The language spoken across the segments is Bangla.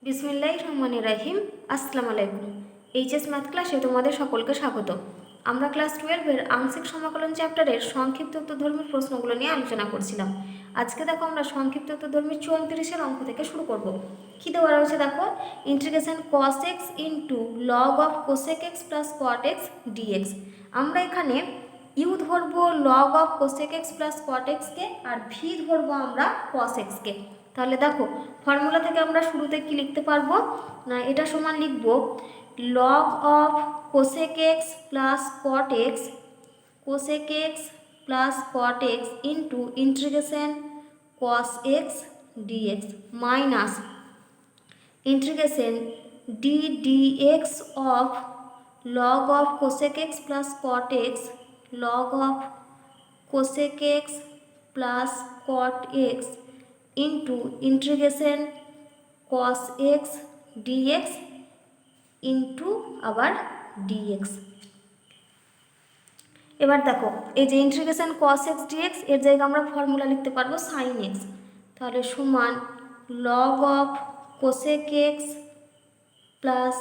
বিসমিল্লাহির রহমানির রহিম। আসসালামু আলাইকুম। এইচএস ম্যাথ ক্লাসে তোমাদের সকলকে স্বাগত। আমরা ক্লাস 12-এর আংশিক সমাকলন চ্যাপ্টারের সংক্ষিপ্ত উত্তরধর্মীর প্রশ্নগুলো নিয়ে আলোচনা করছিলাম। আজকে দেখো আমরা সংক্ষিপ্ত উত্তরধর্মীর 34-এর অঙ্ক থেকে শুরু করব। কী দেওয়া রয়েছে দেখো, integration cos x into log of cosec x plus cot X dx. আমরা এখানে ইউ ধরবো log of cosec x plus cot এক্সকে, আর ভি ধরবো আমরা কস এক্সকে। তাহলে দেখো ফর্মুলা থেকে আমরা শুরুতে কি লিখতে পারবো না, এটা সমান লিখব log of cosec x plus cot x, cosec x plus cot x into integration cos x d x minus integration d dx of log of cosec x plus cot x, log of cosec x plus cot x into integration cos x d x into আবার ডিএক্স। এবার দেখো এই যে ইন্টিগ্রেশন কস এক্স ডিএক্স এর জায়গায় আমরা ফর্মুলা লিখতে পারবো সাইন এক্স। তাহলে সমান log of cosec x plus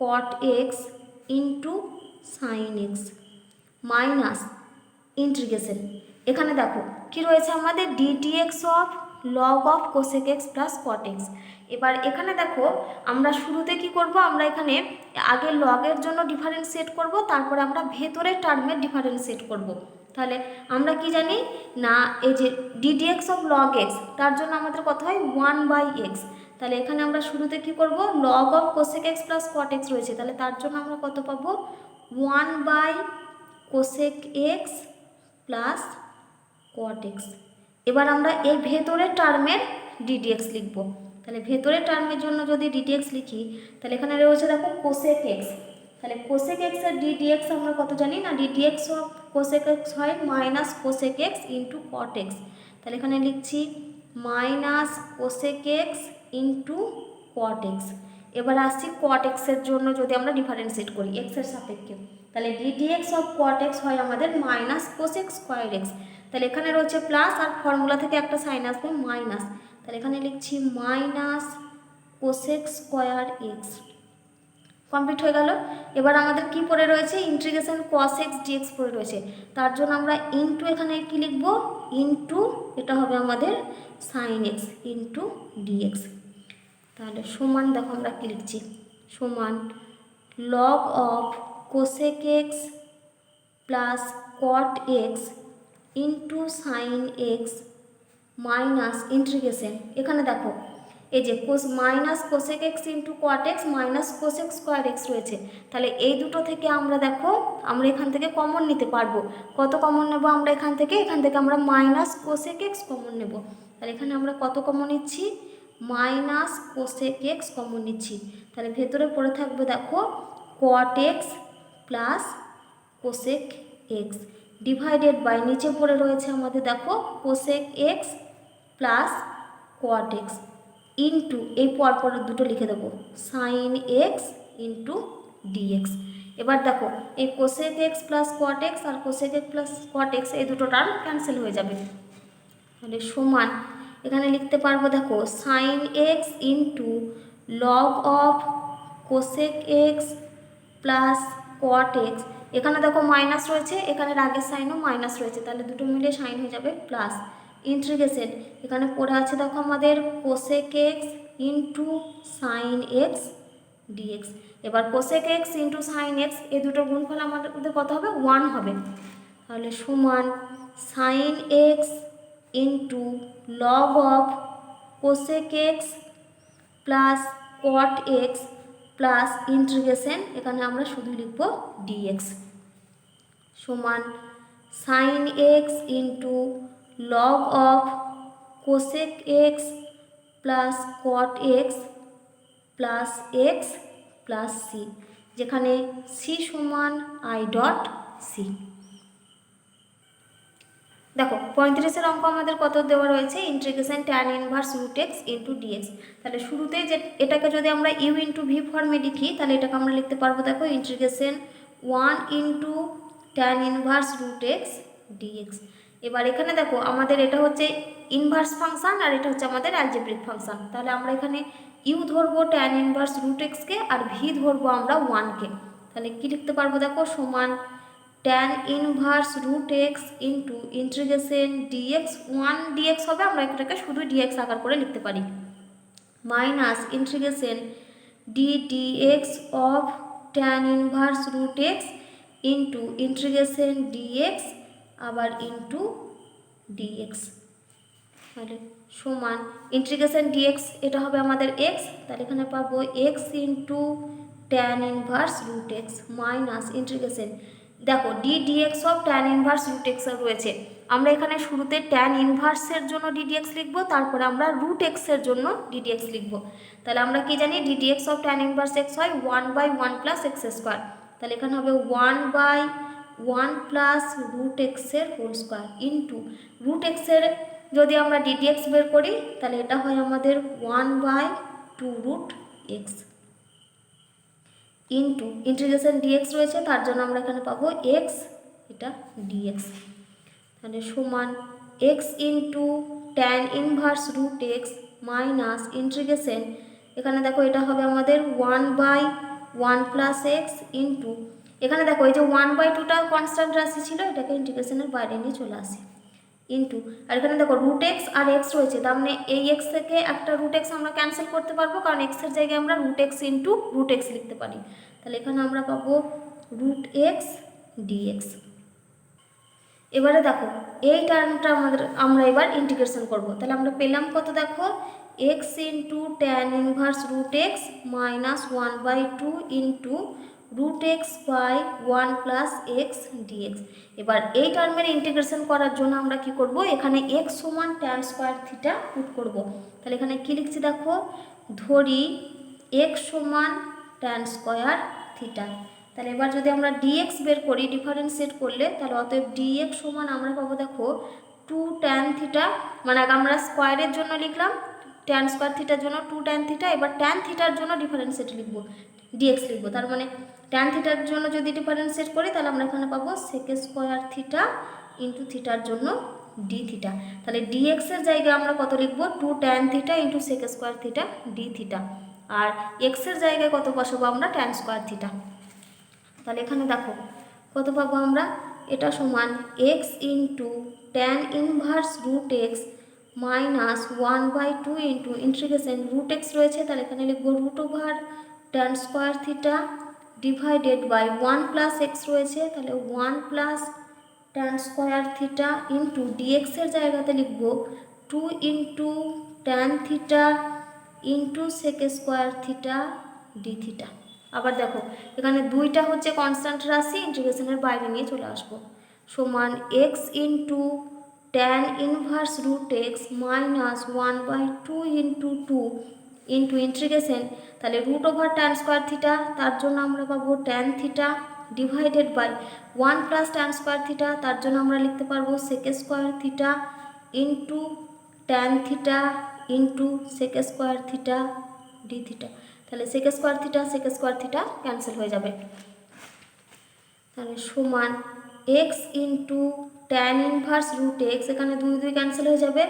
cot x into sine x minus integration, এখানে দেখো কি রয়েছে আমাদের d t x of log of cosec x plus cot x. এবার এখানে দেখো আমরা শুরুতে কি করব, আমরা এখানে আগে লগের জন্য ডিফারেন্সিয়েট করব, তারপরে আমরা ভেতরের টার্মের ডিফারেন্সিয়েট করব। তাহলে আমরা কি জানি না, এই যে ডিডিএক্স অফ লগ এক্স তার জন্য আমাদের কত হয় 1/x। তাহলে এখানে আমরা শুরুতে কি করব, log of cosec x plus cot x রয়েছে, তাহলে তার জন্য আমরা কত পাবো 1/কোসেক এক্স প্লাস কট এক্স। এবার আমরা এই ভেতরের টার্মের ডিডিএক্স লিখব। তাহলে ভেতরের টার্মের জন্য যদি ডিডিএক্স লিখি, তাহলে এখানে রয়েছে দেখো কোসেক এক্স। তাহলে কোসেক এক্সের ডিডিএক্স আমরা কত জানি না, ডিডিএক্স অফ কোসেক এক্স হয় minus cosec X into cot x. তাহলে এখানে লিখছি minus cosec X into cot x. এবার আসছি কট এক্সের জন্য যদি আমরা ডিফারেন্সিয়েট করি এক্সের সাপেক্ষে, তাহলে ডিডিএক্স অফ কট এক্স হয় আমাদের মাইনাস কোসেক স্কোয়ার এক্স। তাহলে এখানে রয়েছে প্লাস, আর ফর্মুলা থেকে একটা সাইন আসবে মাইনাস। তাহলে এখানে লিখছি minus cosec square x. Complete হয়ে গেল। এবার আমাদের কি পড়ে রয়েছে, ইন্টিগ্রেশন কস এক্স ডিএক্স পড়ে রয়েছে, তার জন্য আমরা ইন্টু এখানে কি লিখব, ইন্টু এটা হবে আমাদের সাইন এক্স ইন্টু ডিএক্স। তাহলে সমান দেখো আমরা কি লিখছি, সমান log of cosec x plus cot x into sine x minus integration, এখানে দেখো এই যে minus cosec X into cot x minus cosec square x রয়েছে। তাহলে এই দুটো থেকে আমরা দেখো আমরা এখান থেকে কমন নিতে পারবো। কত কমন নেব আমরা এখান থেকে আমরা মাইনাস কোসেক এক্স কমন নেব। তাহলে এখানে আমরা কত কমন নিচ্ছি, মাইনাস কোসেক এক্স কমন নিচ্ছি। তাহলে ভেতরে পড়ে থাকবে দেখো cot x plus cosec x divided by নিচে পড়ে রয়েছে আমাদের দেখো cosec x plus cot x into এই পরপর দুটো লিখে দেবো সাইন এক্স ইন্টু ডিএক্স। এবার দেখো এই cosec x plus cot X আর cosec x plus cot X এই দুটো টার্ম ক্যান্সেল হয়ে যাবে। তাহলে সমান এখানে লিখতে পারবো দেখো sine x into log of cosec x plus cot x, এখানে দেখো মাইনাস রয়েছে, এখানে আগের সাইনও মাইনাস রয়েছে, তাহলে দুটো মিলে সাইন হয়ে যাবে প্লাস ইন্টিগ্রেশন, এখানে পড়ে আছে দেখো আমাদের cosec X into sine x dx. এবার cosec X into sine X এই দুটোর গুণফল আমাদের কত হবে 1 হবে। তাহলে সমান sine x into log of cosec x plus cot x plus integration, এখানে আমরা শুধু লিখব ডিএক্স সমান sine x into log of cosec x plus cot x plus x plus C, যেখানে সি সমান আই ডট সি। দেখো 35-এর অঙ্ক আমাদের কত দেওয়া রয়েছে, integration tan inverse root x into dx. তাহলে শুরুতে যে এটাকে যদি আমরা ইউ ইন্টু ভি ফর্মে লিখি, তাহলে এটাকে আমরা লিখতে পারবো দেখো integration 1 into tan inverse root x dx. এবার এখানে দেখো আমাদের এটা হচ্ছে ইনভার্স ফাংশন আর এটা হচ্ছে আমাদের অ্যালজেব্রিক ফাংশন। তাহলে আমরা এখানে ইউ ধরবো ট্যান ইনভার্স রুট এক্সকে আর ভি ধরবো আমরা 1কে। তাহলে কি লিখতে পারবো দেখো, সমান tan inverse root x into integration d x, 1 d x হবে, আমরা এটাকে শুধু ডিএক্স আকার করে লিখতে পারি, minus integration d dx of tan inverse root x into integration d x আবার ইন্টু ডিএক্স। তাহলে সমান ইন্টিগ্রেশন ডিএক্স, এটা হবে আমাদের এক্স, তাহলে এখানে পাবো x into tan inverse root x minus integration, দেখো D dx of tan inverse root X রয়েছে, আমরা এখানে শুরুতে ট্যান ইনভার্সের জন্য ডিডিএক্স লিখব, তারপরে আমরা রুট এক্সের জন্য ডিডিএক্স লিখব। তাহলে আমরা কি জানি, ddx of tan inverse x হয় 1/1 প্লাস এক্স স্কোয়ার, তাহলে এখানে হবে 1/1 প্লাস রুট এক্সের হোল স্কোয়ার ইন্টু রুট এক্সের যদি আমরা ডিডিএক্স বের করি তাহলে এটা হয় আমাদের 1/2 root x into integration d x রয়েছে, তার জন্য আমরা এখানে পাবো এক্স, এটা ডিএক্স। তাহলে সমান x into tan inverse root x minus integration, এখানে দেখো এটা হবে আমাদের 1/1 প্লাস এক্স ইন্টু, এখানে দেখো এই যে 1/2টা কনস্ট্যান্ট রাশি ছিল, এটাকে ইন্টিগ্রেশনের বাইরে নিয়ে চলে আসে ইন্টু, আর এখানে দেখো রুট এক্স আর এক্স রয়েছে, তার মানে এই এক্স থেকে একটা রুট এক্স আমরা ক্যান্সেল করতে পারবো, কারণ এক্সের জায়গায় আমরা root x into root x লিখতে পারি। তাহলে এখানে আমরা পাবো রুট এক্স ডিএক্স। এবারে দেখো এই টার্মটা আমরা এবার ইন্টিগ্রেশন করব, তাহলে আমরা পেলাম কত দেখো, x into tan inverse root x minus 1/2 into root x by 1 plus x dx. এবার এই টার্মের ইন্টিগ্রেশন করার জন্য আমরা কি করব, এখানে এক্স সমান ট্যান স্কোয়ার থিটা পুট করব। তাহলে এখানে কি লিখছি দেখো, ধরি এক্স সমান ট্যান স্কোয়ার থিটা, তাহলে এবার যদি আমরা ডিএক্স বের করি ডিফারেন্সিয়েট করলে, তাহলে অতএব ডিএক্স সমান আমরা পাবো দেখো 2 ট্যান থিটা, মানে আমরা স্কোয়ারের জন্য লিখলাম ট্যান স্কোয়ার থিটার জন্য 2 ট্যান থিটা, এবার ট্যান থিটার জন্য ডিফারেন্সিয়েট লিখবো, ডিএক্স লিখবো, তার মানে ট্যান থিটার জন্য যদি ডিফারেন্সিয়েট করি তাহলে আমরা এখানে পাবো সেক স্কোয়ার থিটা ইন্টু থিটার জন্য ডি থিটা। তাহলে ডিএক্সের জায়গায় আমরা কত লিখবো, 2 tan theta into sec square theta D theta, আর এক্সের জায়গায় কত বসাবো আমরা, ট্যান স্কোয়ার থিটা। তাহলে এখানে দেখো কত পাবো আমরা, এটা সমান x into tan inverse root x minus 1/2 into integration root X রয়েছে, তাহলে এখানে লিখবো root over tan square theta divided by 1 plus X রয়েছে, তাহলে 1 plus tan square theta into ডিএক্সের জায়গাতে লিখবো 2 into tan theta into sec square theta D theta. আবার দেখো এখানে দুইটা হচ্ছে কনস্ট্যান্ট রাশি, ইন্টিগ্রেশনের বাইরে নিয়ে চলে আসবো, সমান x into tan inverse root x minus 1/2 into 2 into integration, তাহলে root over tan square theta, তার জন্য আমরা পাবো tan theta divided by 1 plus tan square theta, তার জন্য আমরা লিখতে পারবো sec square theta into tan theta into sec square theta D theta. তাহলে সেক স্কোয়ার থিটা ক্যান্সেল হয়ে যাবে, তাহলে সমান x into tan inverse root X, এখানে 2 ক্যান্সেল হয়ে যাবে,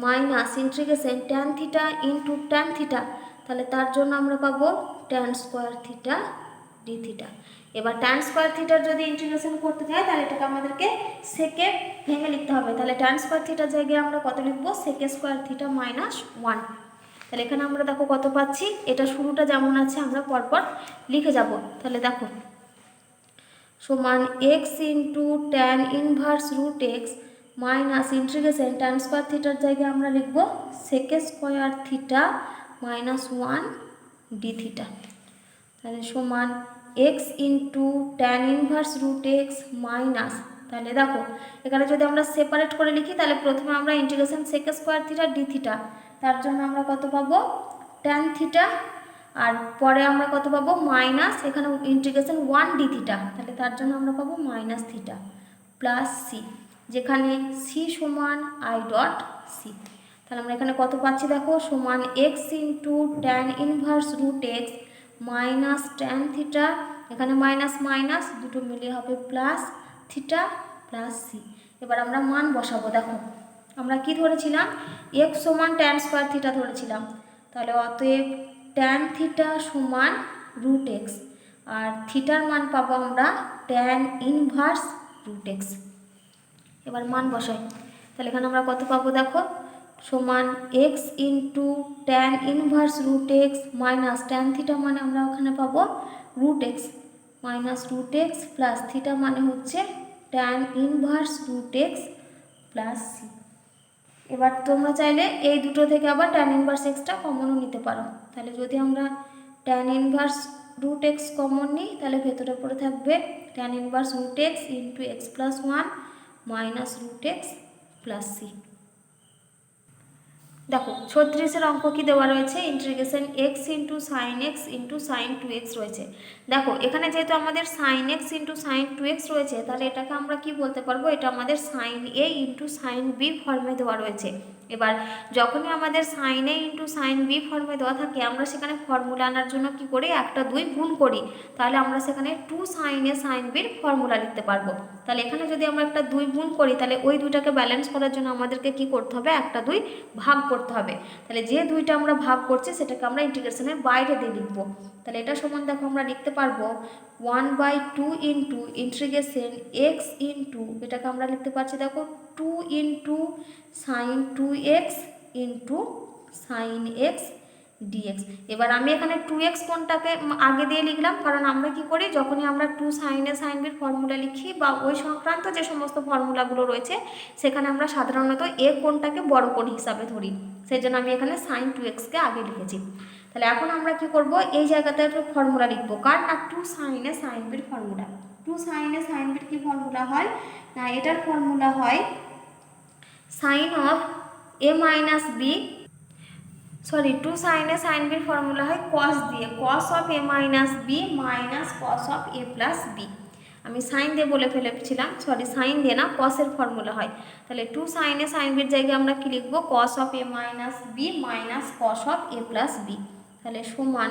minus integration tan theta into tan theta, তাহলে তার জন্য আমরা পাবো tan square theta D theta. এবার ট্যান স্কোয়ার থিটার যদি ইন্টিগ্রেশন করতে চাই তাহলে এটাকে আমাদেরকে সেকে ভেঙে লিখতে হবে, তাহলে ট্যান স্কোয়ার থিটার জায়গায় আমরা কত লিখবো, সেক স্কোয়ার থিটা মাইনাস 1। তাহলে এখানে আমরা দেখো কত পাচ্ছি, এটা শুরুটা যেমন আছে আমরা পরপর লিখে যাব। তাহলে দেখো সমান x into tan inverse root x minus integration tan square থিটার জায়গায় আমরা লিখব sec square theta minus 1 d theta. তাহলে সমান x into tan inverse root x minus, তাহলে দেখো এখানে যদি আমরা সেপারেট করে লিখি তাহলে প্রথমে আমরা integration sec square theta D theta, তার জন্য আমরা কত পাবো ট্যান থিটা, আর পরে আমরা কত পাবো মাইনাস এখানে ইন্টিগ্রেশন 1 ডি থিটা, তাহলে তার জন্য আমরা পাবো মাইনাস থিটা প্লাস সি, যেখানে সি সমান আই ডট সি। তাহলে আমরা এখানে কত পাচ্ছি দেখো, সমান x into tan inverse root x minus tan theta, এখানে মাইনাস মাইনাস দুটো মিলিয়ে হবে প্লাস থিটা প্লাস সি। এবার আমরা মান বসাবো, দেখো আমরা কি ধরেছিলাম, এক্স সমান ট্যান স্কোয়ার থিটা ধরেছিলাম, তাহলে অতএব ট্যান থিটা সমান রুট এক্স, আর থিটার মান পাবো আমরা ট্যান ইনভার্স রুট এক্স। এবার মান বসাই, তাহলে এখানে আমরা কত পাবো দেখো, সমান x into tan inverse root x minus tan theta মানে আমরা ওখানে পাবো root x minus root x plus theta মানে হচ্ছে tan inverse root x plus c. এবার তোমরা চাইলে এই দুটো থেকে আবার ট্যান ইনভার্স এক্সটা কমনও নিতে পারো। তাহলে যদি আমরা tan inverse root x common নিই, তাহলে ভেতরে পড়ে থাকবে tan inverse root x into x plus one minus root x plus c. দেখো 36-এর অঙ্ক কি দেওয়া রয়েছে, integration x into sine two x রয়েছে। দেখো এখানে যেহেতু আমাদের sine x into sine two x রয়েছে, তাহলে এটাকে আমরা কি বলতে পারবো, এটা আমাদের sine a into sine b ফর্মে দেওয়া রয়েছে। এবার যখনই আমাদের sine a into sine b ফর্মে দেওয়া থাকে, আমরা সেখানে ফর্মুলা আনার জন্য কি করি, একটা 2 গুণ করি, তাহলে আমরা সেখানে 2 সাইন এ সাইন বির ফর্মুলা লিখতে পারবো। তাহলে এখানে যদি আমরা একটা 2 গুণ করি, তাহলে ওই দুইটাকে ব্যালেন্স করার জন্য আমাদেরকে কি করতে হবে, একটা 2 ভাগ করতে হবে। তাহলে যে 2টা আমরা ভাগ করছি সেটাকে আমরা ইন্টিগ্রেশনের বাইরে দিয়ে লিখবো। তাহলে এটা সমান দেখো আমরা লিখতে পারবো 1/2 ইন্টু ইন্টিগ্রেশন এক্স ইন্টু, এটাকে আমরা লিখতে পারছি দেখো 2 into sine two x into sine x dx. এবার আমি এখানে 2x কোনটাকে আগে দিয়ে লিখলাম, কারণ আমরা কি করি, যখনই আমরা 2 সাইন এ সাইন বির ফর্মুলা লিখি বা ওই সংক্রান্ত যে সমস্ত ফর্মুলাগুলো রয়েছে, সেখানে আমরা সাধারণত এ কোণটাকে বড় কোণ হিসাবে ধরি, সেই জন্য আমি এখানে সাইন 2xকে আগে লিখেছি। তাহলে এখন আমরা কি করব, এই জায়গাতে একটা ফর্মুলা লিখবো, কার না 2 সাইন এ সাইন বির ফর্মুলা। 2 সাইন এ সাইন বির কি ফর্মুলা হয় না, এটার ফর্মুলা হয় sine of a minus b, sorry 2 sine a sine বির ফর্মুলা হয় কস দিয়ে, cos of a minus b minus cos of A plus b. আমি সাইন দিয়ে বলে ফেলেছিলাম, সরি সাইন দিয়ে না, কসের ফর্মুলা হয়। তাহলে 2 সাইন এ সাইন বির জায়গায় আমরা কি লিখবো, cos of a minus b minus cos of A plus B. তাহলে সমান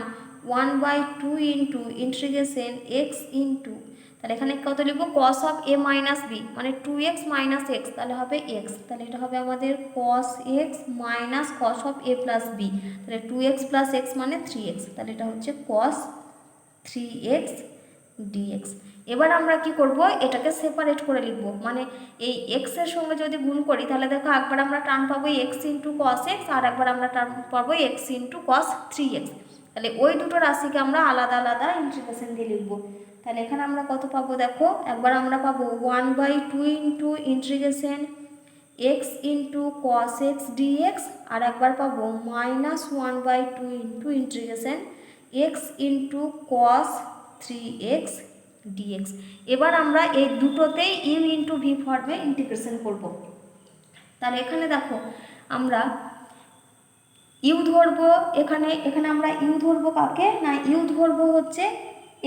1/2 ইন্টু ইন্টিগ্রেশন এক্স ইন্টু, তাহলে এখানে কত লিখবো, cos of a minus b মানে 2x মাইনাস এক্স, তাহলে হবে এক্স, তাহলে এটা হবে আমাদের cos X minus cos of A plus B, তাহলে 2x প্লাস এক্স মানে 3x, তাহলে এটা হচ্ছে কস 3x dx। এবার আমরা কি করব, এটাকে সেপারেট করে লিখব, মানে এই x এর সঙ্গে যদি গুণ করি, তাহলে দেখো একবার আমরা টার্ম পাবো x ইন্টু কস এক্স, আর একবার আমরা টার্ম পাবো x ইন্টু কস 3x। তাহলে ওই দুটো রাশিকে আমরা আলাদা আলাদা ইন্টিগ্রেশন দিয়ে লিখবো। তাহলে এখানে আমরা কত পাবো দেখো, একবার আমরা পাবো 1/2 into integration x into cos x dx, আর একবার পাবো minus 1/2 into integration x into cos 3x dx। এবার আমরা এই দুটোতেই ইউ ইন্টু ভি ফর্মে ইন্টিগ্রেশন করব। তাহলে এখানে দেখো আমরা ইউ ধরবো, এখানে আমরা ইউ ধরবো কাকে না, ইউ ধরবো হচ্ছে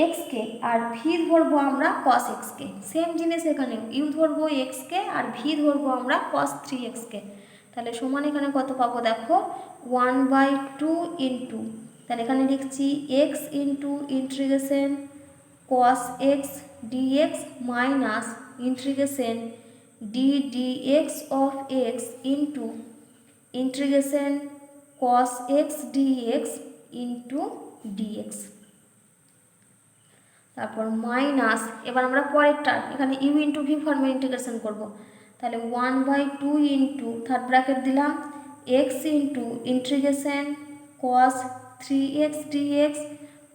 এক্সকে, আর ভি ধরবো আমরা কস এক্সকে। সেম জিনিস এখানে ইউ ধরবো এক্সকে আর ভি ধরবো আমরা কস 3xকে। তাহলে সমান এখানে কত পাবো দেখো 1/2 ইন্টু, তাহলে এখানে লিখছি x into integration cos x dx minus integration d dx of x into integration cos x dx into dx। তারপর মাইনাস, এবার আমরা পরেরটা এখানে ইউ ইন্টু ভি ফর্মে ইন্টিগ্রেশন করব। তাহলে 1/2 ইন্টু থার্ড ব্র্যাকেট দিলাম x into integration cos 3x dx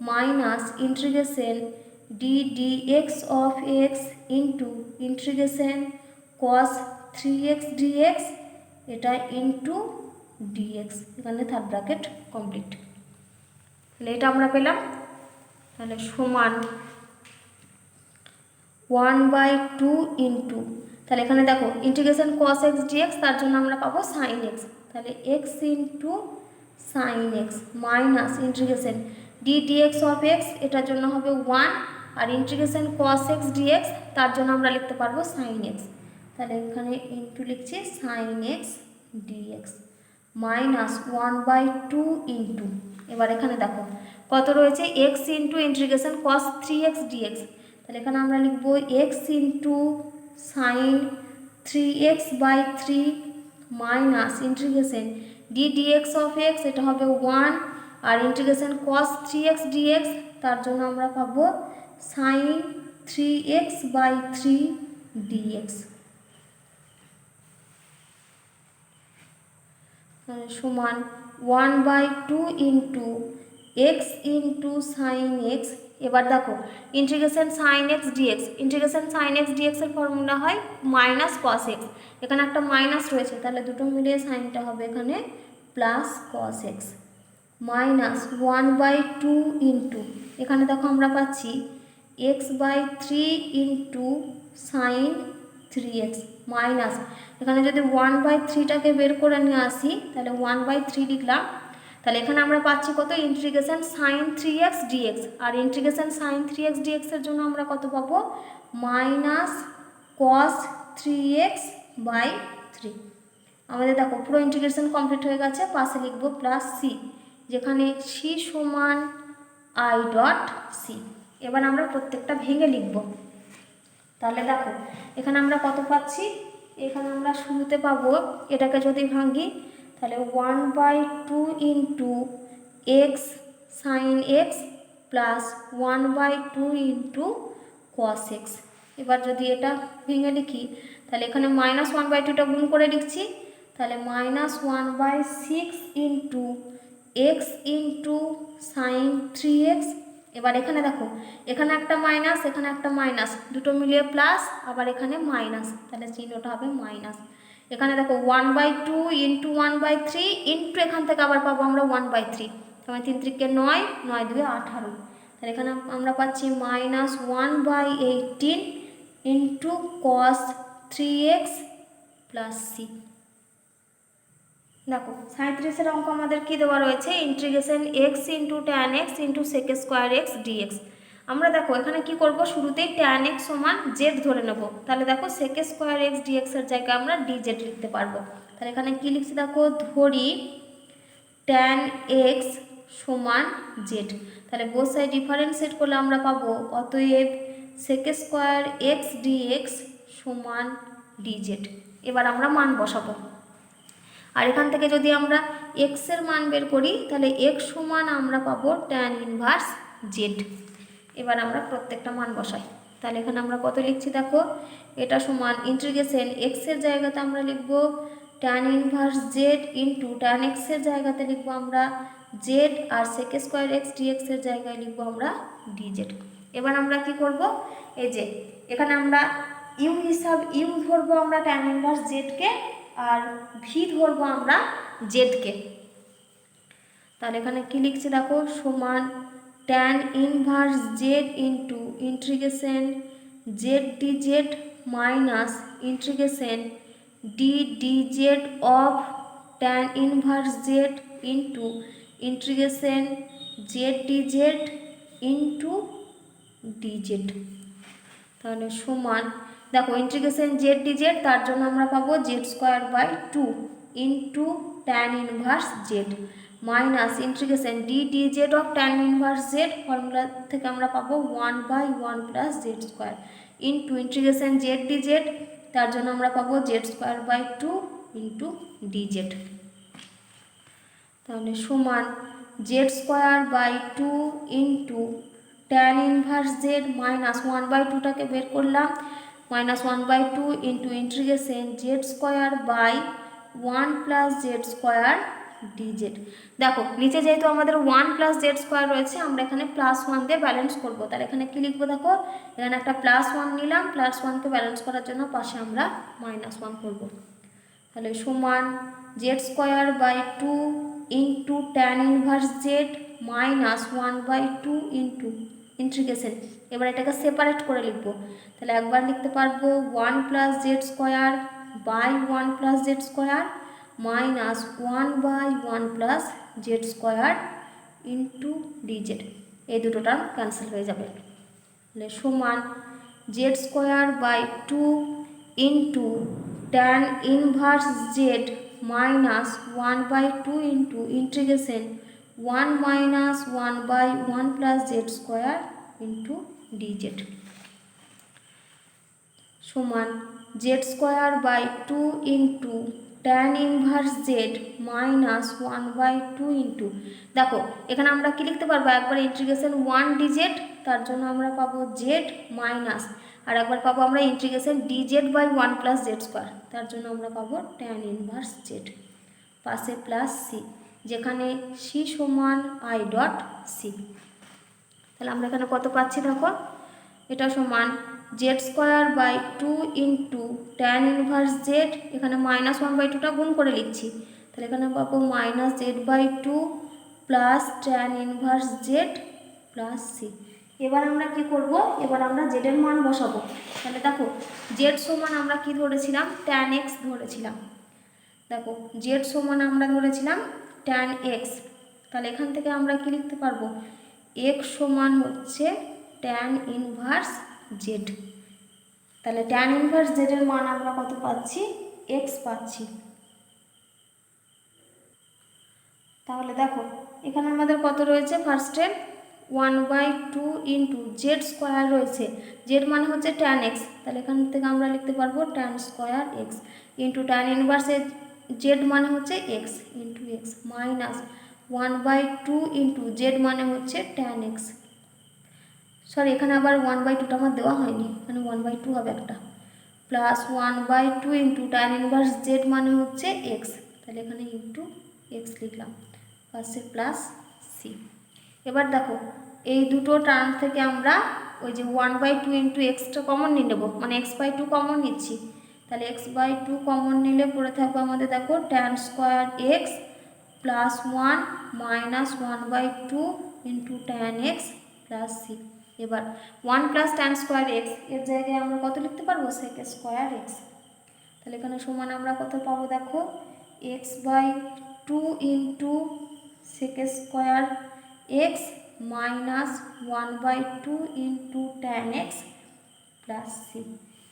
minus integration d dx of x into integration cos 3x dx, এটা ইন্টু dx, এখানে থার্ড ব্র্যাকেট কমপ্লিট। তাহলে এটা আমরা পেলাম, তাহলে সমান 1/2 ইন্টু, তাহলে এখানে দেখো ইন্টিগ্রেশন cos x dx, তার জন্য আমরা পাবো sin x, তাহলে x into sin x minus integration d dx of x, এটার জন্য হবে 1, আর ইন্টিগ্রেশন cos x dx তার জন্য আমরা লিখতে পারবো sin x, তাহলে এখানে ইন্টু লিখছি sin x dx minus 1/2 into, এবার এখানে দেখো কত রয়েছে x into integration cos 3x dx, তাহলে এখানে আমরা লিখবো x into sign 3x/3 minus integration d dx of x, এটা হবে 1, আর ইন্টিগ্রেশন cos 3x dx তার জন্য আমরা পাবো sin 3x বাই 3 dx সমান 1/2 into x into sine x. এবার দেখো integration sine x dx, integration sine x dx এর ফর্মুলা হয় মাইনাস কস এক্স, এখানে একটা মাইনাস রয়েছে তাহলে দুটো মিলিয়ে সাইনটা হবে এখানে plus cos X minus 1/2 into এখানে দেখো আমরা পাচ্ছি x/3 into sign 3x minus এখানে যদি 1/3টাকে বের করে নিয়ে আসি তাহলে 1/3 লিখলাম, তাহলে এখানে আমরা পাচ্ছি কত ইন্টিগ্রেশন সাইন 3x dx, আর ইন্টিগ্রেশন সাইন 3x dx এর জন্য আমরা কত পাবো মাইনাস কস 3x বাই 3। আমাদের দেখো পুরো ইন্টিগ্রেশন কমপ্লিট হয়ে গেছে, পাশে লিখবো প্লাস সি, যেখানে সি সমান আই ডট সি। এবার আমরা প্রত্যেকটা ভেঙে লিখব। তাহলে দেখো এখানে আমরা কত পাচ্ছি, এখানে আমরা শুরুতে পাবো এটাকে যদি ভাঙি তাহলে 1/2 into x sine x plus 1/2 into cos x. এবার যদি এটা ভেঙে লিখি তাহলে এখানে মাইনাস 1/2টা গুণ করে লিখছি, তাহলে minus 1/6 into x into sign 3x। এবার এখানে দেখো এখানে একটা মাইনাস এখানে একটা মাইনাস দুটো মিলিয়ে প্লাস আবার এখানে মাইনাস, তাহলে চিহ্নটা হবে মাইনাস। এখানে দেখো 1/2 ইন্টু 1/3 ইন্টু এখান থেকে আবার পাবো আমরা 1/3, তাহলে 3 3 কে 9, 9 2 18, তাহলে এখানে আমরা পাচ্ছি minus 1/18 into cos 3x plus c. দেখো 37-এর অঙ্ক আমাদের কি দেওয়া রয়েছে integration x into tan x into sec square x dx. আমরা দেখো এখানে কি করব শুরুতেই ট্যান এক্স সমান জেড ধরে নেব, তাহলে দেখো সেক স্কোয়ার এক্স ডিএক্স এর জায়গায় আমরা ডিজেড লিখতে পারবো। তাহলে এখানে কি লিখছি দেখো ধরি ট্যান এক্স সমান জেড, তাহলে বোথ সাইড ডিফারেন্সিয়েট করলে আমরা পাবো অতএব সেক স্কোয়ার এক্স ডিএক্স সমান ডিজেড। এবার আমরা মান বসাবো, আর এখান থেকে যদি আমরা x এর মান বের করি তাহলে x সমান আমরা পাবো ট্যান ইনভার্স জেড। এবার আমরা প্রত্যেকটা মান বসাই, তাহলে এখানে আমরা কত লিখছি দেখো এটা সমান ইন্টিগ্রেশন x এর জায়গাতে আমরা লিখব tan inverse Z into tan x এর জায়গাতে লিখবো আমরা জেড, আর সেক স্কোয়ার এক্স ডিএক্স এর জায়গায় লিখবো আমরা ডিজেড। এবার আমরা কি করব এই যে এখানে আমরা ইউ ধরবো আমরা ট্যান ইনভার্স জেডকে আর ভি ধরবো আমরা জেডকে। তাহলে এখানে কি লিখছি দেখো সমান tan inverse Z into integration Z DZ minus integration D dz of tan inverse Z into integration Z DZ into dz. তাহলে সমান দেখো ইন্টিগ্রেশন জেড ডিজেড তার জন্য আমরা পাবো Z square by 2 into tan inverse Z minus integration D dz of tan inverse Z formula থেকে আমরা পাবো 1/1 plus Z square into integration Z dz তার জন্য আমরা পাবো Z square by 2 into dz. তাহলে সমান Z square by 2 into tan inverse Z minus 1/2টাকে বের করলাম minus 1/2 into integration Z square by 1 plus Z square dz. দেখো নিচে যেহেতু আমাদের 1 প্লাস জেড স্কোয়ার রয়েছে আমরা এখানে প্লাস 1 দিয়ে ব্যালেন্স করবো, তাহলে এখানে কি লিখবো দেখো এখানে একটা প্লাস 1 নিলাম, প্লাস 1কে ব্যালেন্স করার জন্য পাশে আমরা মাইনাস 1 করবো। তাহলে সমান Z square by 2 into tan inverse Z minus 1/2 into integration. এবার এটাকে সেপারেট করে লিখবো, তাহলে একবার লিখতে পারবো 1 plus Z square by 1 plus Z square minus 1/1 plus Z square into dz, এই দুটো টার্ম ক্যান্সেল হয়ে যাবে। তাহলে সমান Z square by 2 into tan inverse Z minus 1/2 into integration 1 minus 1/1 plus Z square into dz সমান Z square by 2 into tan inverse Z minus 1/2 into, দেখো এখানে আমরা কি লিখতে পারবো, একবার ইন্টিগ্রেশন 1 ডিজেড, তার জন্য আমরা পাবো জেড মাইনাস, আর একবার পাবো আমরা integration dz by 1 plus Z square, তার জন্য আমরা পাবো ট্যান ইনভার্স জেড, পাশে প্লাস সি, যেখানে সি সমান আই ডট সি। তাহলে আমরা এখানে কত পাচ্ছি দেখো, এটা সমান Z square by 2 into tan inverse z, এখানে -1/2টা গুণ করে লিখছি, তাহলে এখানে পাবো minus z by 2 plus tan inverse z plus c. এবার আমরা কি করব, এবার আমরা জেডের মান বসাবো। তাহলে দেখো জেড সমান আমরা কি ধরেছিলাম, ট্যান এক্স ধরেছিলাম, দেখো জেড সমান আমরা ধরেছিলাম ট্যান এক্স, তাহলে এখান থেকে আমরা কি লিখতে পারবো, এক্স সমান হচ্ছে ট্যান ইনভার্স জেড, তাহলে ট্যান ইনভার্স জেডের মান আমরা কত পাচ্ছি, এক্স পাচ্ছি। তাহলে দেখো এখানে আমাদের কত রয়েছে, ফার্স্টে 1/2 ইন্টু জেড স্কোয়ার রয়েছে, জেড মানে হচ্ছে ট্যান এক্স, তাহলে এখান থেকে আমরা লিখতে পারবো tan square X into tan ইনভার্সে জেড মানে হচ্ছে X into X minus 1/2 into Z মানে হচ্ছে ট্যান এক্স, সরি এখানে আবার 1/2টা আমার দেওয়া হয়নি, এখানে 1/2 হবে একটা, plus 1/2 into tan inverse z মানে হচ্ছে এক্স, তাহলে এখানে ইন্টু এক্স লিখলাম, পাশে প্লাস সি। এবার দেখো এই দুটো টার্ম থেকে আমরা ওই যে 1/2 ইন্টু এক্সটা কমন নিয়ে নেবো, মানে x/2 কমন নিচ্ছি, তাহলে x/2 কমন নিলে পড়ে থাকবে আমাদের দেখো tan square x plus 1 minus 1/2 into tan x plus c. এবার 1 প্লাস ট্যান স্কোয়ার এক্স এর জায়গায় আমরা কত লিখতে পারবো, সেক স্কোয়ার এক্স, তাহলে এখানে সমান আমরা কত পাবো দেখো, x/2 into sec square x minus 1/2 into tan x plus c.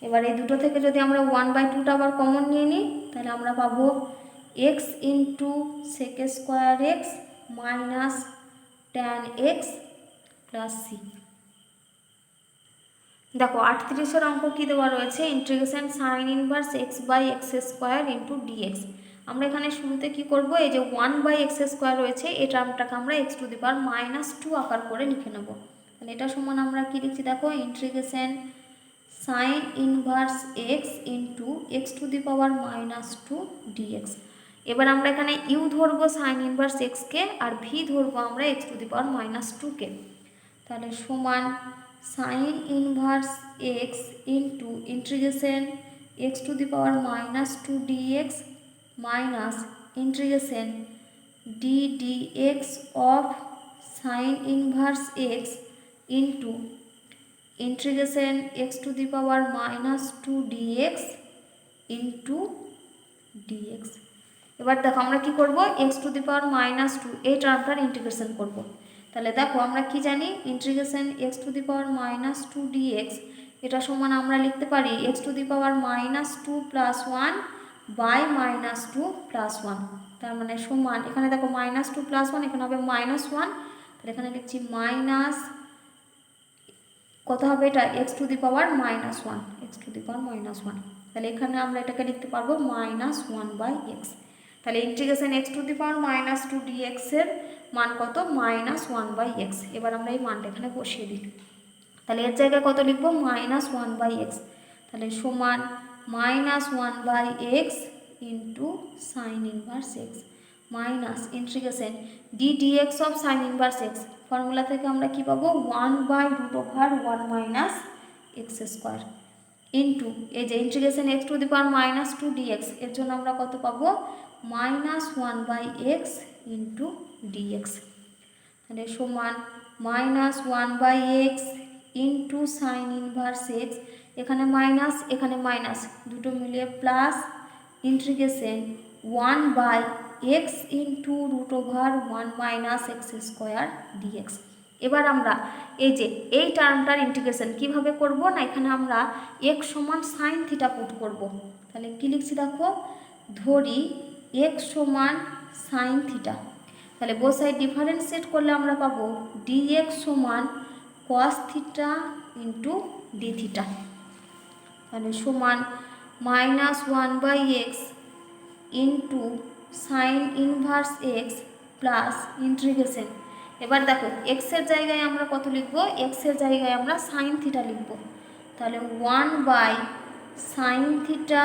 এবার এই দুটো থেকে যদি আমরা 1/2টা আবার কমন নিয়ে নিই, তাহলে আমরা পাবো x into sec square x minus tan x plus c. দেখো 38-এর অঙ্ক কী দেওয়া রয়েছে, integration sine inverse x by x square into dx. আমরা এখানে শুরুতে কি করব, এই যে 1/x² রয়েছে এই টার্মটাকে আমরা x⁻² আকার করে লিখে নেব। তাহলে এটা সমান আমরা কি লিখছি দেখো, integration sine inverse x into x⁻² dx। এবার আমরা এখানে ইউ ধরবো সাইন ইনভার্স এক্সকে, আর ভি ধরবো আমরা x⁻² কে। তাহলে সমান sine inverse x into integration x⁻² dx minus integration d dx of sine inverse x into integration x⁻² dx into dx. এবার দেখো আমরা কি করব, x⁻² এই টার্মটার ইন্টিগ্রেশন করব। তাহলে দেখো আমরা কি জানি, ইন্টিগ্রেশন x⁻² dx এটা সমান আমরা লিখতে পারি x⁻² প্লাস 1 বাই -2 প্লাস 1, তার মানে সমান এখানে দেখো -2 প্লাস 1, এখানে হবে -1, তাহলে এখানে লিখছি মাইনাস কত হবে এটা x⁻−1 x⁻−1, তাহলে এখানে আমরা এটাকে লিখতে পারবো -1/x। তাহলে ইন্টিগ্রেশন x⁻² dx এর মান কত, -1/x। এবার আমরা এই মানটা এখানে বসিয়ে দিই, তাহলে এর জায়গায় কত লিখবো, -1/x, তাহলে সমান -1/x into sine inverse x minus integration d dx of sine inverse x, formula থেকে আমরা কি পাবো 1/√1 - x² ইন্টু এই যে ইন্টিগ্রেশন x⁻² dx এর জন্য আমরা কত পাবো, -1/x ইন্টু ডিএক্স, তাহলে সমান -1/x into sine inverse x, এখানে মাইনাস এখানে মাইনাস দুটো মিলিয়ে plus integration 1/x into √1 - x² dx। এবার আমরা এই যে এই টার্মটার ইন্টিগ্রেশন কিভাবে করব না, এখানে আমরা x সমান সাইন থিটা পুট করব। তাহলে কি লিখছি দেখো, ধরি x সমান সাইন থিটা, তাহলে বোথ সাইড ডিফারেন্সিয়েট করলে আমরা পাবো dx সমান cos theta into D theta, তাহলে সমান -1/x into sine inverse x plus integration. এবার দেখো এক্সের জায়গায় আমরা কত লিখব, এক্সের জায়গায় আমরা সাইন থিটা লিখব। তাহলে 1/sin theta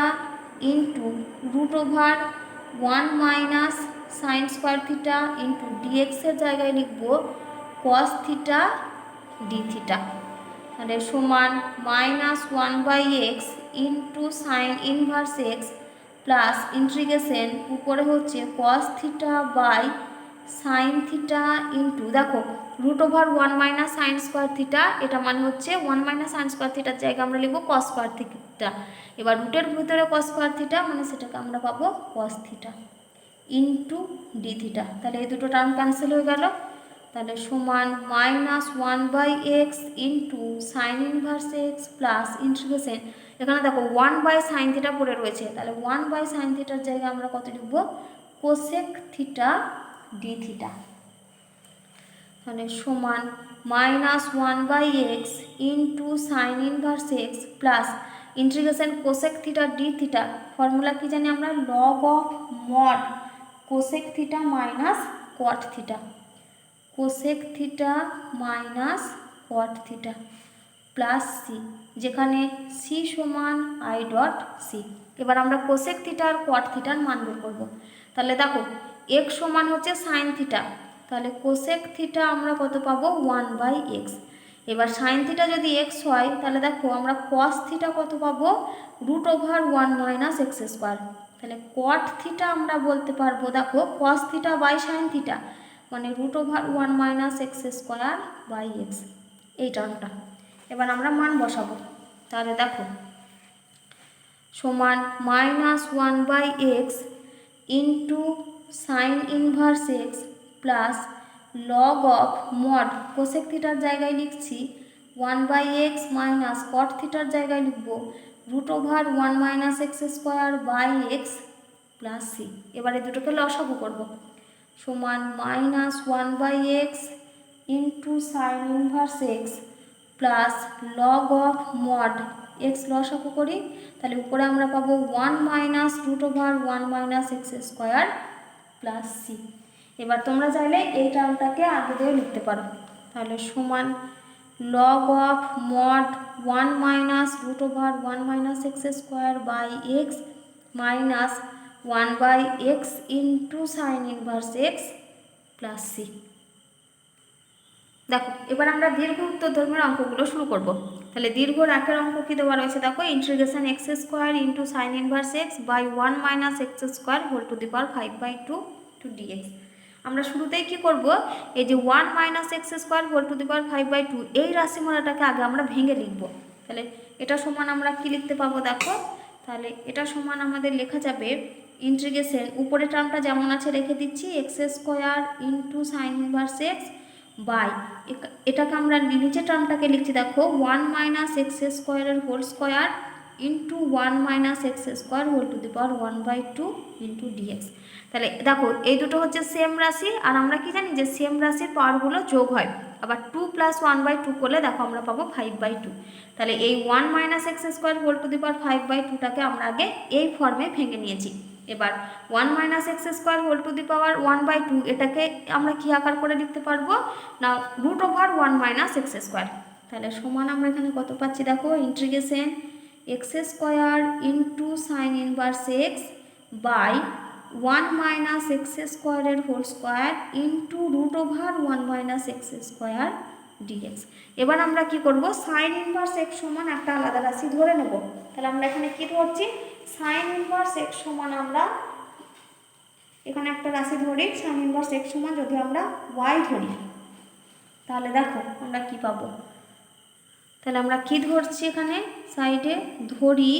into √1 minus sine square theta into ডিএক্সের জায়গায় লিখব কস থিটা ডি থিটা। তাহলে সমান -1/x into sine inverse x plus integration উপরে হচ্ছে cos theta by sine theta into দেখো √1 মাইনাস সাইন স্কোয়ার থিটা, এটা মানে হচ্ছে 1 মাইনাস সাইন স্কোয়ার থিটার জায়গায় আমরা লিখবো কস স্কোয়ার থিটা। এবার রুটের ভিতরে কস স্কোয়ার থিটা মানে সেটাকে আমরা পাবো cos theta into D theta. তাহলে এই দুটো টার্ম ক্যান্সেল হয়ে গেল। তাহলে সমান -1/x into sine inverse x plus integration, এখানে দেখো 1/sin থিটা পড়ে রয়েছে, তাহলে 1/sin থিটার জায়গায় আমরা কত লিখব কোসেক থিটা ডি থিটা। তাহলে সমান -1/x into sine inverse x plus integration cosec theta D theta. Formula কি জানি আমরা, log of mod cosec theta minus cot theta, cosec theta minus cot theta plus C, যেখানে সি সমান আই ডট সি। এবার আমরা কোসেক থিটা আর কট থিটার মান বের করবো। তাহলে দেখো এক্স সমান হচ্ছে সাইন থিটা, তাহলে কোসেক থিটা আমরা কত পাবো 1/x। এবার সাইন থিটা যদি এক্স হয় তাহলে দেখো আমরা কস থিটা কত পাবো √1 মাইনাস এক্স স্কোয়ার। তাহলে কট থিটা আমরা বলতে পারবো দেখো cos theta by sine theta মানে √1 minus x square by x, এই টার্মটা। এবার আমরা মান বসাবো। তাহলে দেখো সমান -1/x into sine inverse x plus log of mod cosec থিটার জায়গায় লিখছি 1/x মাইনাস কট থিটার জায়গায় লিখব √1 minus x square by x plus c. এবারে দুটোকে লসাগু করব। সমান -1/x into sine inverse x plus log of mod x লসাগু করি, তাহলে উপরে আমরা পাবো 1 minus √1 minus x square plus c. এবার তোমরা চাইলে এই টার্মটাকে আগে দিয়ে লিখতে পারো। তাহলে সমান log of mod 1 minus √1 minus x square by x minus 1/x into sine inverse x plus c. দেখো এবার আমরা দীর্ঘ উত্তরধর্মের অঙ্কগুলো শুরু করব। তাহলে দীর্ঘ রাকের অঙ্ক কী দেওয়া রয়েছে দেখো, integration X square into sine inverse x by 1 minus x square whole to the power 5/2 to dx. আমরা শুরুতেই কি করব, এই যে 1 minus x square whole to the power 5/2 এই রাশিমালাটাকে আগে আমরা ভেঙে লিখব। তাহলে এটা সমান আমরা কি লিখতে পাবো দেখো, তাহলে এটা সমান আমাদের লেখা যাবে ইন্টিগ্রেশন উপরের টার্মটা যেমন আছে রেখে দিচ্ছি x square into sine inverse x by এটাকে আমরা নিচের টার্মটাকে লিখছি দেখো 1 মাইনাস এক্স স্কোয়ারের whole square into 1 minus x square whole to the power 1/2 into dx. তাহলে দেখো এই দুটো হচ্ছে সেম রাশি, আর আমরা কি জানি যে সেম রাশির পাওয়ারগুলো যোগ হয়, আবার 2 + 1/2 করলে দেখো আমরা পাবো 5/2। তাহলে এই 1 minus x square whole to the power 5/2টাকে আমরা আগে এই ফর্মে ভেঙে নিয়েছি। এবার 1 minus x square whole to the power 1/2 এটাকে আমরা কী আকার করে লিখতে পারবো না √1 মাইনাস এক্স স্কোয়ার। তাহলে সমান আমরা এখানে কত পাচ্ছি দেখো, integration X square into sine inverse x by 1 minus x স্কোয়ারের whole square into √1 minus x square dx. এবার আমরা কি করব, সাইন ইনভার্স এক্স সমান একটা আলাদা রাশি ধরে নেব। তাহলে আমরা এখানে কি ধরছি, সাইন ইনভার্স এক্স সমান আমরা এখানে একটা রাশি ধরি, সাইন ইনভার্স এক্স সমান যদি আমরা ওয়াই ধরি তাহলে দেখো আমরা কি পাবো। তাহলে আমরা কি ধরছি এখানে সাইডে ধরি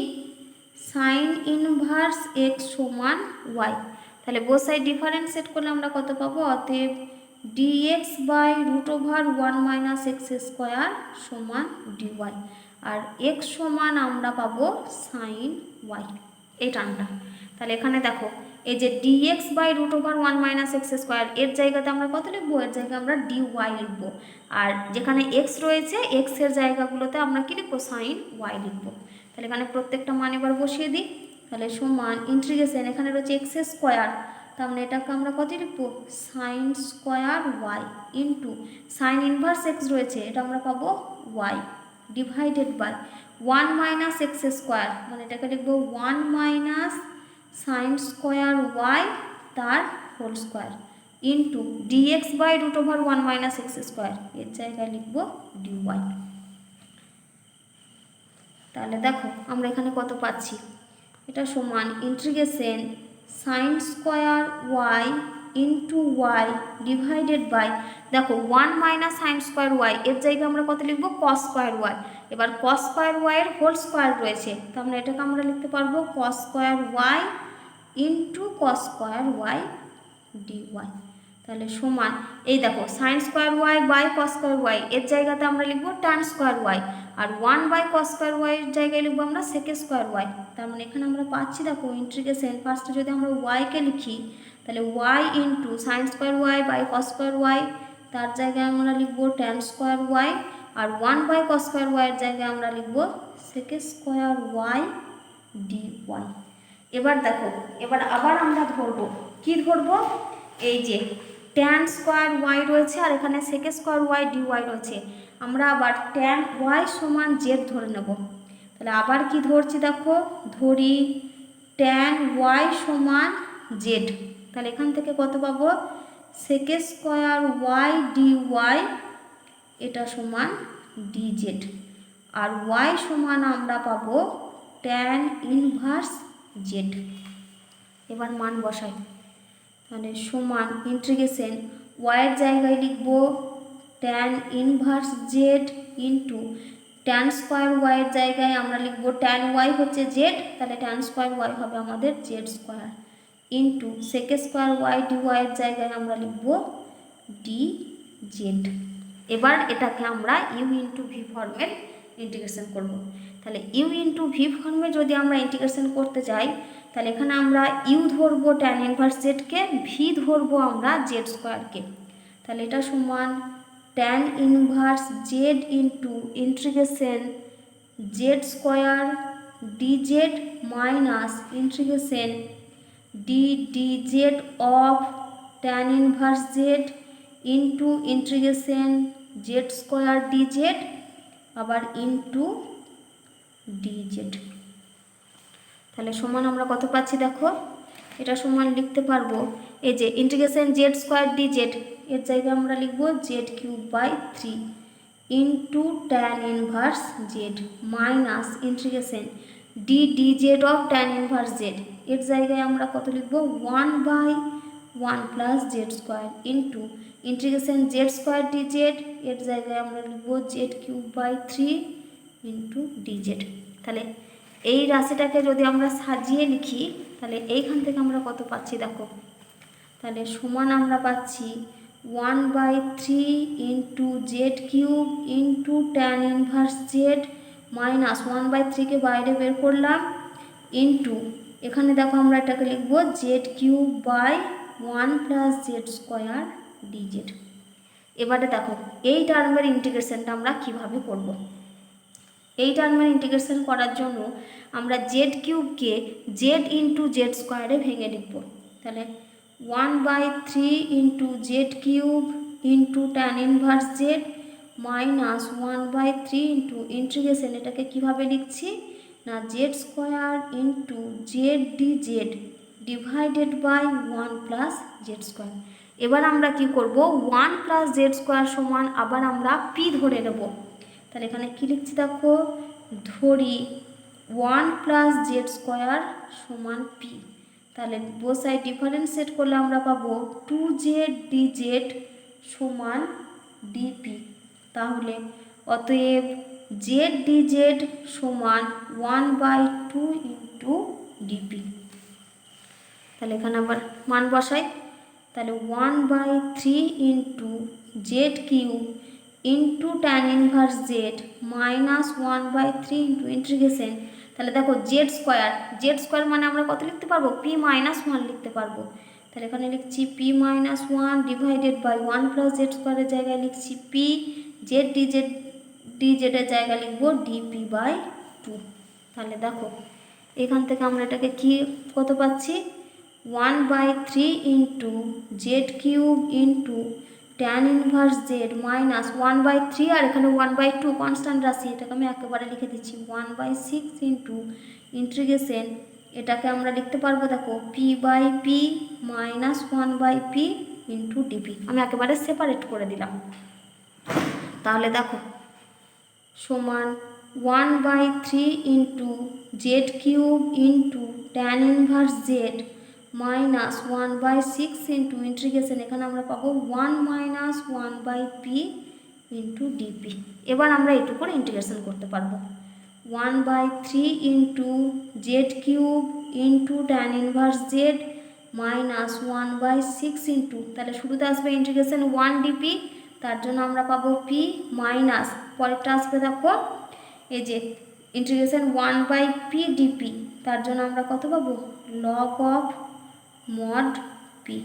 সাইন ইনভার্স এক্স সমান ওয়াই। তাহলে বোথ সাইড ডিফারেন্সিয়েট করলে আমরা কত পাবো, অতএব dx by √1 minus x square সমান dy, আর x সমান আমরা পাবো সাইন ওয়াই এই টার্মটা। তাহলে এখানে দেখো এই যে dx by √1 minus x square এর জায়গাতে আমরা কত লিখবো, এর জায়গায় আমরা dy লিখবো, আর যেখানে x রয়েছে x এর জায়গাগুলোতে আমরা কি লিখবো সাইন ওয়াই লিখবো। তাহলে এখানে প্রত্যেকটা মান এবার বসিয়ে দিই। তাহলে সমান ইন্টিগ্রেশন এখানে রয়েছে এক্স স্কোয়ার, তার মানে এটাকে আমরা কত লিখবো sine square y into sine inverse x রয়েছে এটা আমরা পাবো y divided by 1 minus x square, মানে এটাকে লিখবো 1 মাইনাস সাইন স্কোয়ার ওয়াই তার whole square into dx by root over 1 minus x square, এর জায়গায় লিখবো ডিওয়াই। তাহলে দেখো আমরা এখানে কত পাচ্ছি, এটা সমান integration sine square y into y divided by, দেখো 1 মাইনাস সাইন স্কোয়ার ওয়াই এর জায়গায় আমরা কত লিখবো কস স্কোয়ার ওয়াই, এবার কস স্কোয়ার ওয়াইয়ের হোল স্কোয়ার রয়েছে, তার মানে এটাকে আমরা লিখতে পারবো cos square y into cos square y dy. তাহলে সমান এই দেখো sine square y by cos square y এর জায়গাতে আমরা লিখবো ট্যান স্কোয়ার ওয়াই, আর 1 বাই কস স্কোয়ার ওয়াই এর জায়গায় লিখবো আমরা সেক স্কোয়ার ওয়াই। তার মানে এখানে আমরা পাচ্ছি দেখো ইন্টিগ্রেশন ফার্স্টে যদি আমরা ওয়াইকে লিখি তাহলে y into sine square y by cos square y, তার জায়গায় আমরা লিখবো ট্যান স্কোয়ার ওয়াই, আর 1 বাই কস স্কোয়ার ওয়াইয়ের জায়গায় আমরা লিখবো সেক স্কোয়ার ওয়াই ডিওয়াই। এবার দেখো এবার আবার আমরা ধরবো কি ধরবো, এই যে ট্যান স্কোয়ার ওয়াই রয়েছে আর এখানে সেক স্কোয়ার ওয়াই ডিওয়াই রয়েছে, আমরা আবার ট্যান ওয়াই সমান জেড ধরে নেব। তাহলে আবার কি ধরছি দেখো ধরি ট্যান ওয়াই সমান জেড, তাহলে এখান থেকে কত পাবো সেক স্কোয়ার ওয়াই ডিওয়াই এটা সমান ডিজেড, আর ওয়াই সমান আমরা পাবো ট্যান ইনভার্স জেড। এবার মান বসাই, তাহলে সমান ইন্টিগ্রেশন ওয়াইয়ের জায়গায় লিখব tan inverse Z into tan square ওয়াইয়ের জায়গায় আমরা লিখব ট্যান ওয়াই হচ্ছে জেড, তাহলে ট্যান স্কোয়ার ওয়াই হবে আমাদের Z square into sec square Y D ওয়াইয়ের জায়গায় আমরা লিখব ডি জেড। এবার এটাকে আমরা ইউ ইন্টু ভি ফর্মের ইন্টিগ্রেশন করব। তাহলে ইউ ইন্টু ভি ফর্মে যদি আমরা ইন্টিগ্রেশন করতে যাই তাহলে এখানে আমরা ইউ ধরবো ট্যান ইনভার্স জেডকে, ভি ধরবো আমরা জেড স্কোয়ারকে, তাহলে এটা সমান tan inverse Z into integration Z square D Z minus integration d d z of tan inverse Z into integration Z square D Z আবার ইন্টু ডি জেড। তাহলে সমান আমরা কত পাচ্ছি দেখো, এটা সমান লিখতে পারবো এই যে integration Z square D z এর জায়গায় আমরা লিখবো Z cube by 3 into tan inverse Z minus integration d d z of tan inverse z এর জায়গায় আমরা কত লিখবো 1 by 1 plus Z square into integration Z square D z এর জায়গায় আমরা লিখবো Z cube by 3 into d z. তাহলে এই রাশিটাকে যদি আমরা সাজিয়ে লিখি তাহলে এইখান থেকে আমরা কত পাচ্ছি দেখো, তাহলে সমান আমরা পাচ্ছি 1 by 3 into Z cube into tan inverse Z minus 1 by 3কে বাইরে বের করলাম ইন্টু এখানে দেখো আমরা এটাকে লিখবো Z cube by 1 plus Z square D Z. এবারে দেখো এই টার্মের ইন্টিগ্রেশনটা আমরা কিভাবে করব। এই টার্মের ইন্টিগ্রেশন করার জন্য আমরা জেড কিউবকে জেড ইন্টু জেড স্কোয়ারে ভেঙে লিখব। তাহলে 1 by 3 into Z cube into tan inverse Z minus 1 by 3 into integration এটাকে কীভাবে লিখছি না z square into z d z divided by 1 plus Z square. এবার আমরা কি করব 1 প্লাস জেড স্কোয়ার সমান আবার আমরা পি ধরে নেব। তাহলে এখানে কী লিখছি দেখো ধরি 1 প্লাস জেড স্কোয়ার সমান পি, তাহলে বোথ সাইড ডিফারেন্সিয়েট করলে আমরা পাবো 2z dz সমান ডিপি। তাহলে অতএব জেড ডিজেড সমান 1 বাই 2 ইন্টু ডিপি। তাহলে এখানে আবার মান বসাই, তাহলে 1 by 3 into Z cube into tan inverse Z minus 1 by 3 into integration. তাহলে দেখো জেড স্কোয়ার মানে আমরা কত লিখতে পারবো পি মাইনাস 1 লিখতে পারবো। তাহলে এখানে লিখছি p minus 1 divided by 1 plus z স্কোয়ারের জায়গায় লিখছি পি, জেড ডিজেডের জায়গায় লিখবো ডিপি বাই 2। তাহলে দেখো এখান থেকে আমরা এটাকে কি কত পাচ্ছি, 1/3 into Z cube into tan inverse Z minus 1/3, আর এখানে 1/2 কনস্ট্যান্ট রাশি, এটাকে আমি একেবারে লিখে দিচ্ছি 1/6 ইন্টু ইন্টিগ্রেশন, এটাকে আমরা লিখতে পারবো দেখো p/p minus 1/p into DP. আমি একেবারে সেপারেট করে দিলাম। তাহলে দেখো সমান 1/3 into Z cube into tan inverse Z minus 1/6 into integration, এখানে আমরা পাবো 1 মাইনাস 1/p ইন্টু ডিপি। এবার আমরা এইটুকু করে ইন্টিগ্রেশন করতে পারবো। 1/3 into Z cube into tan inverse Z minus 1/6 into, তাহলে শুরুতে আসবে ইন্টিগ্রেশন 1 ডিপি, তার জন্য আমরা পাবো পি মাইনাস, পরেরটা আসবে দেখো এই যে ইন্টিগ্রেশন 1/p ডিপি, তার জন্য আমরা কত পাবো লগ অফ মড পি।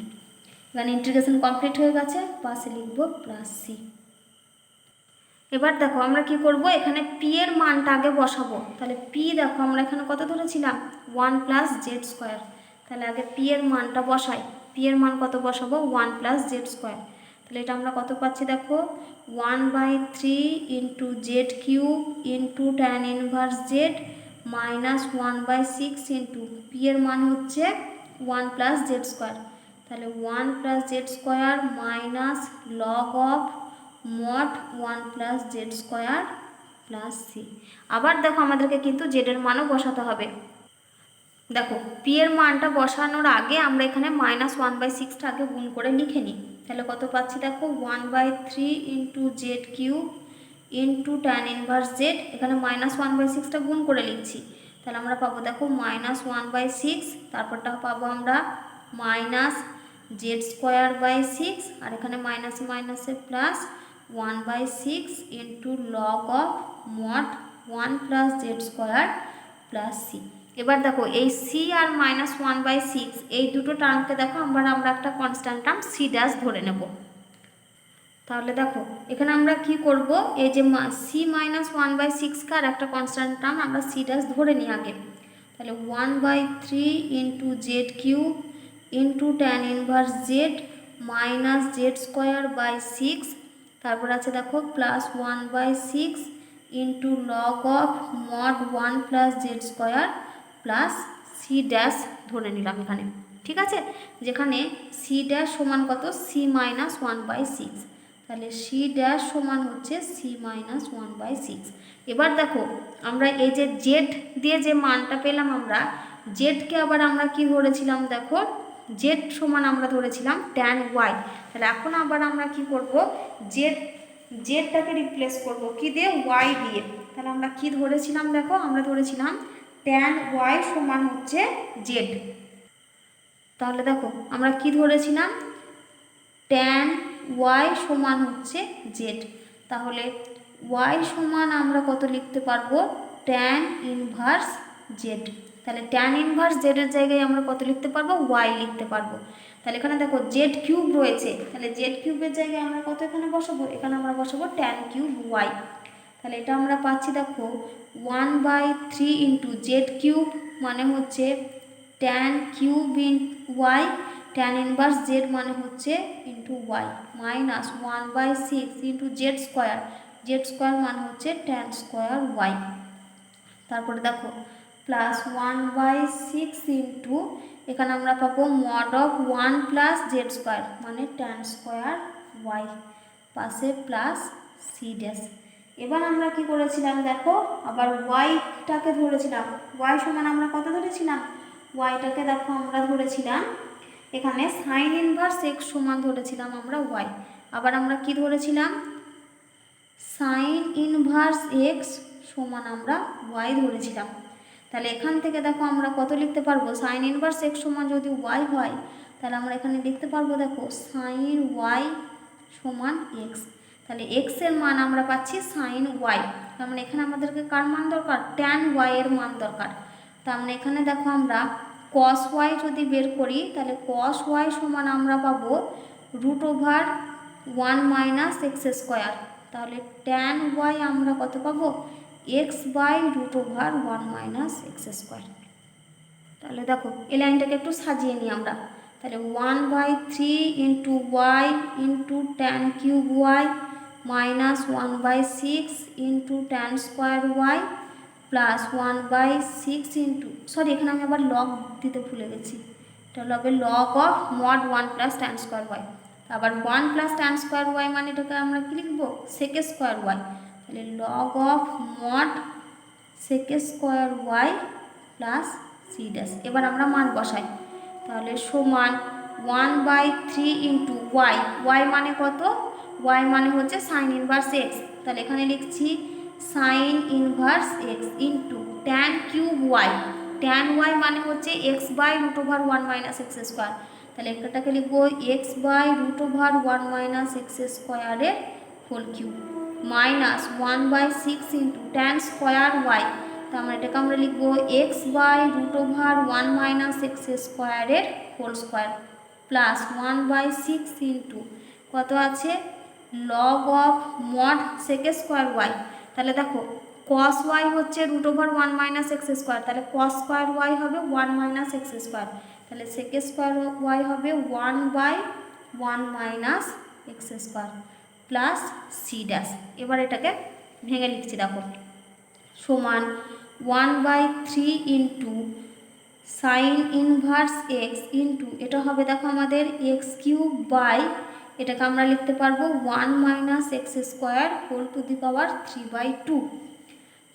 এখানে ইন্টিগ্রেশন কমপ্লিট হয়ে গেছে, পাশে লিখবো প্লাস সি। এবার দেখো আমরা কি করব, এখানে পি এর মানটা আগে বসাবো। তাহলে পি দেখো আমরা এখানে কত ধরেছিলাম 1 প্লাস জেড স্কোয়ার, তাহলে আগে পি এর মানটা বসাই। পি এর মান কত বসাবো 1 প্লাস জেড স্কোয়ার, তাহলে এটা আমরা কত পাচ্ছি দেখো 1/3 into Z cube into tan inverse Z minus 1/6 into p এর মান হচ্ছে 1 প্লাস জেড স্কোয়ার, তাহলে 1 plus Z square minus log of mod 1 plus Z square plus c. আবার দেখো আমাদেরকে কিন্তু জেড এর মানও বসাতে হবে। দেখো পি এর মানটা বসানোর আগে আমরা এখানে মাইনাস 1/6টা আগে গুণ করে লিখে নিই। তাহলে কত পাচ্ছি দেখো 1/3 into Z cube into tan inverse z, এখানে মাইনাস 1/6টা গুণ করে লিখছি, তাহলে আমরা পাবো দেখো মাইনাস 1/6, তারপরটা পাবো আমরা মাইনাস জেড স্কোয়ার বাই 6, আর এখানে মাইনাসে মাইনাসে plus 1/6 into log of mod 1 plus Z square plus c. এবার দেখো এই সি আর মাইনাস 1/6 এই দুটো টার্মকে দেখো আমরা একটা কনস্ট্যান্ট টার্ম সি ড্যাশ ধরে নেব। তাহলে দেখো এখানে আমরা কি করব, এই যে সি মাইনাস 1/6 আর একটা কনস্ট্যান্ট টার্ম আমরা সি ড্যাশ ধরে নিই আগে। তাহলে 1/3 into Z cube into tan inverse Z minus z square by 6, তারপর আছে দেখো plus 1/6 into log of mod 1 plus Z square plus c dash ধরে নিলাম এখানে। ঠিক আছে, যেখানে সি ড্যাশ সমান কত সি মাইনাস 1/6, তাহলে সি ড্যাশ সমান হচ্ছে সি মাইনাস 1/6। এবার দেখো আমরা এই যে জেড দিয়ে যে মানটা পেলাম, আমরা জেডকে আবার আমরা কি ধরেছিলাম দেখো জেড সমান আমরা ধরেছিলাম ট্যান ওয়াই। তাহলে এখন আবার আমরা কি করব, জেডটাকে রিপ্লেস করব কি দিয়ে, ওয়াই দিয়ে। তাহলে আমরা কি ধরেছিলাম দেখো, আমরা ধরেছিলাম ট্যান ওয়াই সমান হচ্ছে জেড। তাহলে দেখো আমরা কি ধরেছিলাম ট্যান ওয়াই সমান হচ্ছে জেড, তাহলে ওয়াই সমান আমরা কত লিখতে পারবো ট্যান ইনভার্স জেড। তাহলে ট্যান ইনভার্স জেডের জায়গায় আমরা কত লিখতে পারবো ওয়াই লিখতে পারবো। তাহলে এখানে দেখো জেড কিউব রয়েছে, তাহলে জেড কিউবের জায়গায় আমরা কত এখানে বসাবো, এখানে আমরা বসাবো ট্যান কিউব ওয়াই। তাহলে এটা আমরা পাচ্ছি দেখো 1/3 ইন্টু জেড কিউব মানে হচ্ছে tan cube in y, tan inverse z মানে হচ্ছে into y minus 1/6 into z square, z square মানে হচ্ছে ট্যান স্কোয়ার ওয়াই, তারপরে দেখো প্লাস 1/6 ইন্টু এখানে আমরা পাবো mod of 1 plus Z square মানে ট্যান স্কোয়ার ওয়াই, পাশে প্লাস সি ড্যাশ। এবার আমরা কি করেছিলাম দেখো আবার ওয়াইটাকে ধরেছিলাম, ওয়াই সমান আমরা কত ধরেছিলাম, ওয়াইটাকে দেখো আমরা ধরেছিলাম এখানে সাইন ইনভার্স এক্স সমান ধরেছিলাম আমরা ওয়াই। আবার আমরা কি ধরেছিলাম সাইন ইনভার্স এক্স সমান আমরা ওয়াই ধরেছিলাম। তাহলে এখান থেকে দেখো আমরা কত লিখতে পারবো, সাইন ইনভার্স এক্স সমান যদি ওয়াই হয় তাহলে আমরা এখানে লিখতে পারবো দেখো সাইন ওয়াই সমান এক্স। তাহলে এক্স এর মান আমরা পাচ্ছি সাইন ওয়াই, তার মানে এখানে আমাদেরকে কার মান দরকার ট্যান ওয়াই এর মান দরকার। তার মানে এখানে দেখো আমরা কস ওয়াই যদি বের করি তাহলে কস ওয়াই সমান আমরা পাবো √1 মাইনাস এক্স স্কোয়ার, তাহলে ট্যান ওয়াই আমরা কত পাবো x/√1 মাইনাস এক্স স্কোয়ার। তাহলে দেখো এই লাইনটাকে একটু সাজিয়ে নিই আমরা। তাহলে 1/3 into y into tan cube y minus 1/6 into tan square y plus 1/6 into, sorry এখানে আমি আবার লগ দিতে ভুলে গেছি, এটা হবে log of mod 1 plus tan square y. আবার 1 প্লাস ট্যান স্কোয়ার ওয়াই মানে এটাকে আমরা কি লিখবো, সেক স্কোয়ার ওয়াই। তাহলে log of mod sec square y plus c dash. এবার আমরা মান বসাই, তাহলে সমান 1/3 ইন্টু ওয়াই, ওয়াই মানে কত, ওয়াই মানে হচ্ছে সাইন ইনভার্স এক্স, তাহলে এখানে লিখছি sine inverse x into tan cube y, tan y মানে হচ্ছে x by root over 1 minus x square, তাহলে এটাকে লিখবো x by root over 1 minus x স্কোয়ারের whole cube minus 1/6 into tan square y, তো আমরা এটাকে আমরা লিখবো x by root over 1 minus x স্কোয়ারের হোল স্কোয়ার প্লাস 1/6 ইন্টু কত আছে log of mod sec square y. তাহলে দেখো কস ওয়াই হচ্ছে root over 1 minus x square, তাহলে কস স্কোয়ার ওয়াই হবে 1 মাইনাস এক্স স্কোয়ার, তাহলে সেক স্কোয়ার ওয়াই হবে 1/1 minus x square plus c dash. এবার এটাকে ভেঙে লিখছি, দেখো সমান 1/3 into sine inverse x into এটা হবে দেখো আমাদের এক্স কিউব বাই, এটাকে আমরা লিখতে পারবো 1 minus x square whole to the power 3/2,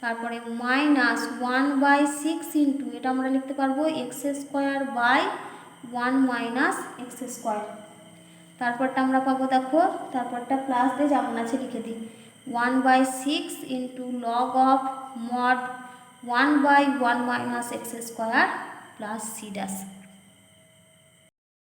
তারপরে মাইনাস 1/6 ইন্টু এটা আমরা লিখতে পারবো x square by 1 minus x square, তারপরটা আমরা পাবো দেখো, তারপরটা প্লাস দিয়ে যেমন আছে লিখে দিই 1/6 into log of mod 1/1 minus x square plus c dash.